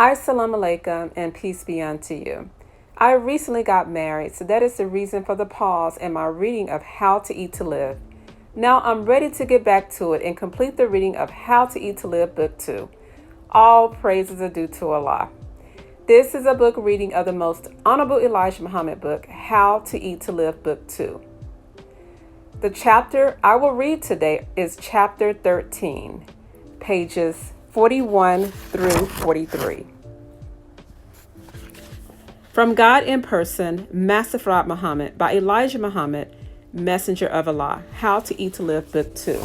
Assalamu alaikum and peace be unto you. I recently got married, so that is the reason for the pause in my reading of How to Eat to Live. Now I'm ready to get back to it and complete the reading of How to Eat to Live Book 2. All praises are due to Allah. This is a book reading of the most honorable Elijah Muhammad book, How to Eat to Live Book 2. The chapter I will read today is chapter 13, pages 41 through 43. From God in Person, Master Farad Muhammad by Elijah Muhammad, Messenger of Allah, How to Eat to Live, Book 2.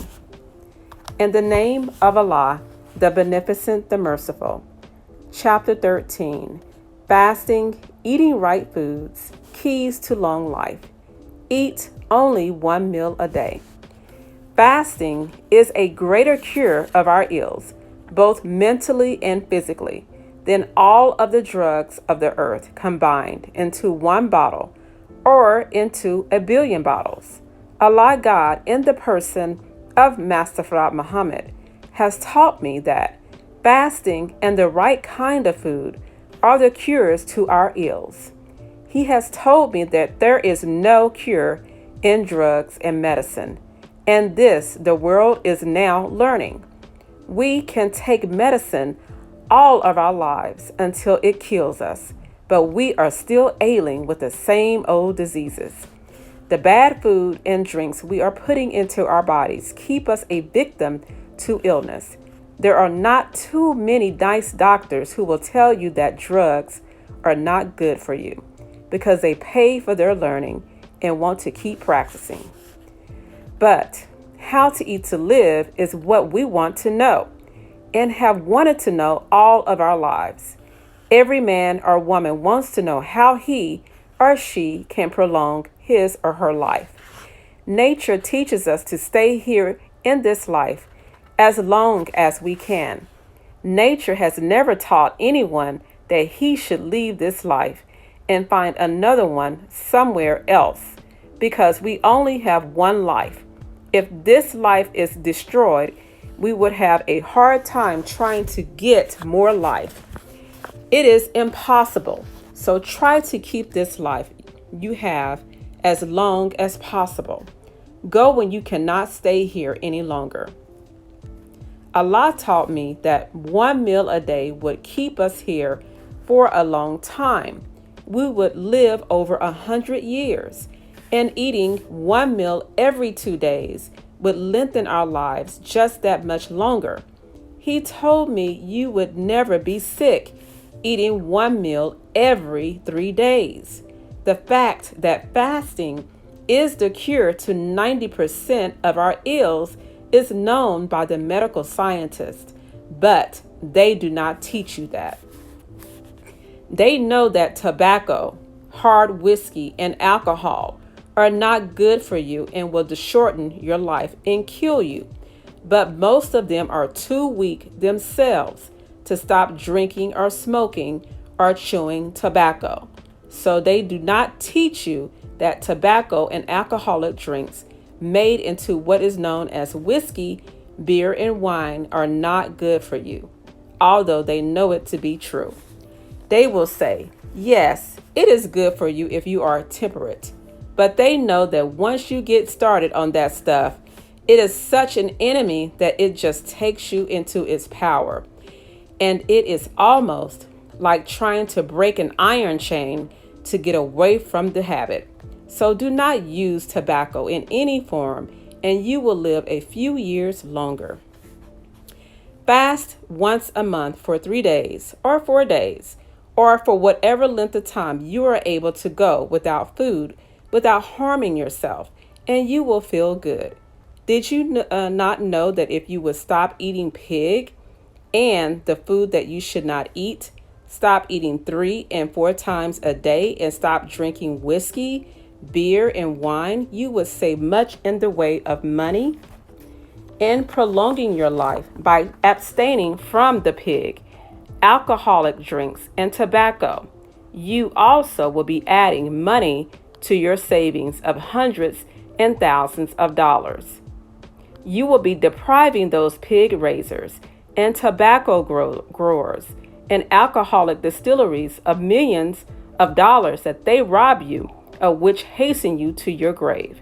In the name of Allah, the Beneficent, the Merciful. Chapter 13, Fasting, Eating Right Foods, Keys to Long Life. Eat only 1 meal a day. Fasting is a greater cure of our ills, both mentally and physically, than all of the drugs of the earth combined into one bottle or into a billion bottles. Allah God, in the person of Master Farad Muhammad, has taught me that fasting and the right kind of food are the cures to our ills. He has told me that there is no cure in drugs and medicine, and this the world is now learning. We can take medicine all of our lives until it kills us, but we are still ailing with the same old diseases. The bad food and drinks we are putting into our bodies keep us a victim to illness. There are not too many nice doctors who will tell you that drugs are not good for you because they pay for their learning and want to keep practicing. But how to eat to live is what we want to know and have wanted to know all of our lives. Every man or woman wants to know how he or she can prolong his or her life. Nature teaches us to stay here in this life as long as we can. Nature has never taught anyone that he should leave this life and find another one somewhere else, because we only have one life. If this life is destroyed, we would have a hard time trying to get more life. It is impossible. So try to keep this life you have as long as possible. Go when you cannot stay here any longer. Allah taught me that 1 meal a day would keep us here for a long time. We would live over 100 years, and eating 1 meal every 2 days would lengthen our lives just that much longer. He told me you would never be sick eating 1 meal every 3 days. The fact that fasting is the cure to 90% of our ills is known by the medical scientists, but they do not teach you that. They know that tobacco, hard whiskey, and alcohol are not good for you and will shorten your life and kill you. But most of them are too weak themselves to stop drinking or smoking or chewing tobacco. So they do not teach you that tobacco and alcoholic drinks made into what is known as whiskey, beer, and wine are not good for you, although they know it to be true. They will say, yes, it is good for you if you are temperate. But they know that once you get started on that stuff, it is such an enemy that it just takes you into its power. And it is almost like trying to break an iron chain to get away from the habit. So do not use tobacco in any form, and you will live a few years longer. Fast once a month for 3 days or 4 days, or for whatever length of time you are able to go without food, without harming yourself, and you will feel good. Did you not know that if you would stop eating pig and the food that you should not eat, stop eating 3 and 4 times a day, and stop drinking whiskey, beer, and wine, you would save much in the way of money and prolonging your life by abstaining from the pig, alcoholic drinks, and tobacco. You also will be adding money to your savings of hundreds and thousands of dollars. You will be depriving those pig raisers and tobacco growers and alcoholic distilleries of millions of dollars that they rob you of, which hasten you to your grave.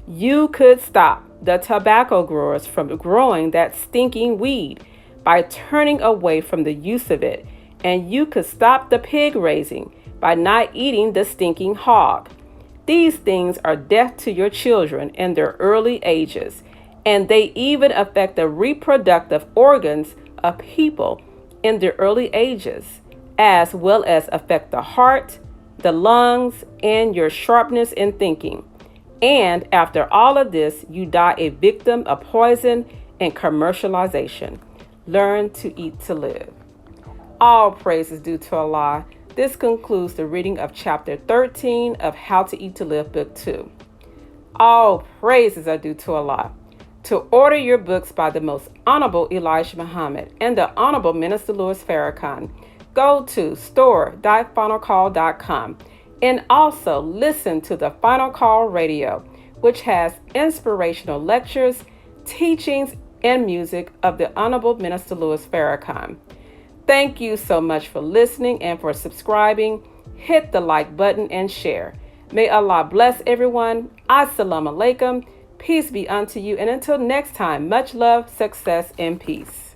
You could stop the tobacco growers from growing that stinking weed by turning away from the use of it, and you could stop the pig raising by not eating the stinking hog. These things are death to your children in their early ages, and they even affect the reproductive organs of people in their early ages, as well as affect the heart, the lungs, and your sharpness in thinking. And after all of this, you die a victim of poison and commercialization. Learn to eat to live. All praise is due to Allah. This concludes the reading of chapter 13 of How to Eat to Live, book 2. All praises are due to Allah. To order your books by the most honorable Elijah Muhammad and the honorable Minister Louis Farrakhan, go to store.finalcall.com and also listen to the Final Call Radio, which has inspirational lectures, teachings, and music of the honorable Minister Louis Farrakhan. Thank you so much for listening and for subscribing. Hit the like button and share. May Allah bless everyone. Assalamu alaikum. Peace be unto you. And until next time, much love, success, and peace.